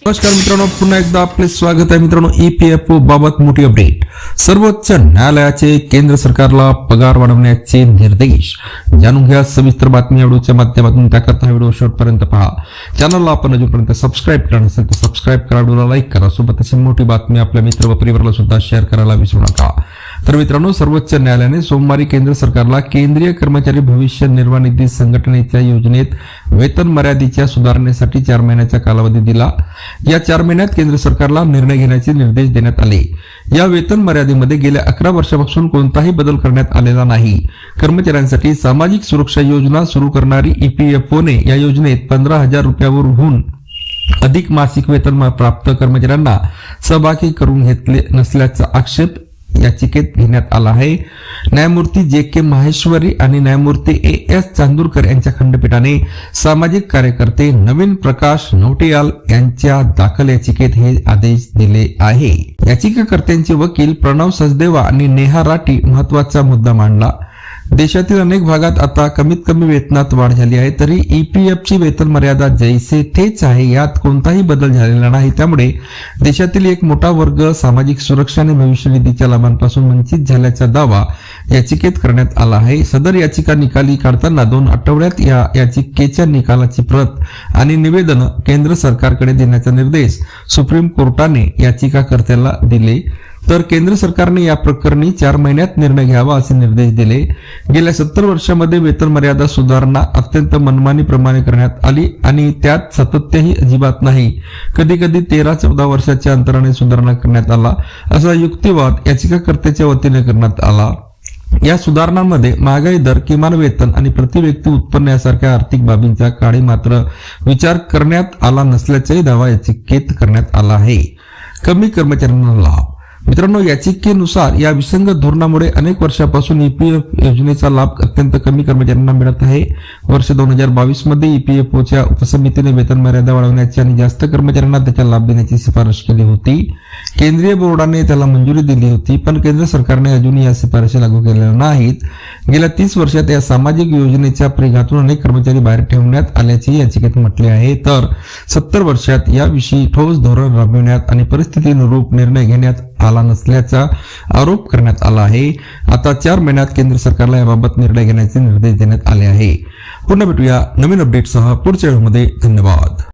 नमस्कार मित्रांनो, पुन्हा एकदा आपले स्वागत आहे. मित्रांनो, EPFO बाबत मोठी अपडेट. सर्वोच्च न्यायालयाचे केंद्र सरकारला पगार वाढवण्याचे निर्देश. जाणून घ्या सविस्तर बातमी या व्हिडिओच्या माध्यमातून. त्याकरता व्हिडिओ शेवटपर्यंत पहा. चॅनलला आपण अजूनपर्यंत सबस्क्राईब करा नसेल तर सबस्क्राईब करा, व्हिडिओला लाईक करा, सोबतच मोठी बातमी आपल्या मित्र व परिवाराला सुद्धा शेअर करायला विसरू नका. तर मित्रांनो, सर्वोच्च न्यायालयाने सोमवारी केंद्र सरकारला केंद्रीय कर्मचारी भविष्य निर्वाह निधी संघटनेच्या योजनेत वेतन मर्यादेच्या सुधारणेसाठी 4 महिन्याचा कालावधी दिला. या 4 महिन्यात केंद्र सरकारला निर्णय घेण्याचे निर्देश देण्यात आले. या वेतन मर्यादेमध्ये गेल्या 11 वर्षापासून कोणताही बदल करण्यात आलेला नाही. कर्मचाऱ्यांसाठी सामाजिक सुरक्षा योजना सुरू करणारी EPFOने या योजनेत 15,000 रुपयावरून अधिक मासिक वेतन प्राप्त कर्मचाऱ्यांना सहभागी करून घेतले नसल्याचा आक्षेप याचिकेत घेण्यात आला आहे. न्यायमूर्ती JK माहेश्वरी आणि न्यायमूर्ती AS चांदूरकर यांच्या खंडपीठाने सामाजिक कार्यकर्ते नवीन प्रकाश नौटियाल यांच्या दाखल याचिकेत हे आदेश दिले आहे. याचिकाकर्त्यांचे वकील प्रणव सचदेवा आणि नेहा राठी महत्वाचा मुद्दा मांडला. देशातील अनेक भागात आता कमीत कमी वेतनात वाढ झाली आहे, तरी EPFची वेतन मर्यादा जैसे थेच आहे, यात कोणताही बदल झालेला नाही. त्यामुळे देशातील एक मोठा वर्ग सामाजिक सुरक्षा आणि भविष्य निधीच्या लाभांपासून वंचित झाल्याचा दावा याचिकेत करण्यात आला आहे. सदर याचिका निकाली काढताना 2 आठवड्यात या याचिकेच्या निकालाची प्रत आणि निवेदन केंद्र सरकारकडे देण्याचा निर्देश सुप्रीम कोर्टाने याचिकाकर्त्याला दिले. तर केंद्र सरकारने या प्रकरणी 4 महिन्यात निर्णय घ्यावा असे निर्देश दिले. गेल्या 70 वर्षांमध्ये वेतन मर्यादा सुधारणा अत्यंत मनमानीप्रमाणे करण्यात आली आणि त्यात सातत्यही अजिबात नाही. कधी कधी 13-14 वर्षाच्या अंतराने सुधारणा करण्यात आला, असा युक्तिवाद याचिकाकर्त्याच्या वतीने करण्यात आला. या सुधारणांमध्ये महागाई दर, किमान वेतन आणि प्रति व्यक्ती उत्पन्न यासारख्या आर्थिक बाबींचा काळी मात्र विचार करण्यात आला नसल्याचाही दावा याचिकेत करण्यात आला आहे. कमी कर्मचाऱ्यांना लाभ. मित्रांनो, याचिकेनुसार या विसंगत धोरणामुळे अनेक वर्षापासून EPF योजनेचा लाभ अत्यंत कमी कर्मचाऱ्यांना मिळत आहे. वर्ष 2022 मध्ये EPFOच्या उपसमितीने वेतन मर्यादा वाढवण्याची आणि जास्त कर्मचाऱ्यांना त्याचा लाभ देण्याची शिफारस केली होती. केंद्रीय बोर्डाने त्याला मंजुरी दिली होती, पण केंद्र सरकारने अजूनही या शिफारशी लागू केलेल्या नाहीत. गेल्या 30 वर्षात या सामाजिक योजनेच्या परिघातून अनेक कर्मचारी बाहेर ठेवण्यात आल्याचे याचिकेत म्हटले आहे. तर 70 वर्षात याविषयी ठोस धोरण राबविण्यात आणि परिस्थितीनुरूप निर्णय घेण्यात आला नसल्याचा आरोप करण्यात आला आहे. आता 4 महिन्यात केंद्र सरकारला याबाबत निर्णय घेण्याचे निर्देश देण्यात आले आहे. पुन्हा भेटूया नवीन अपडेटसह पुढच्या व्हिडिओमध्ये. धन्यवाद.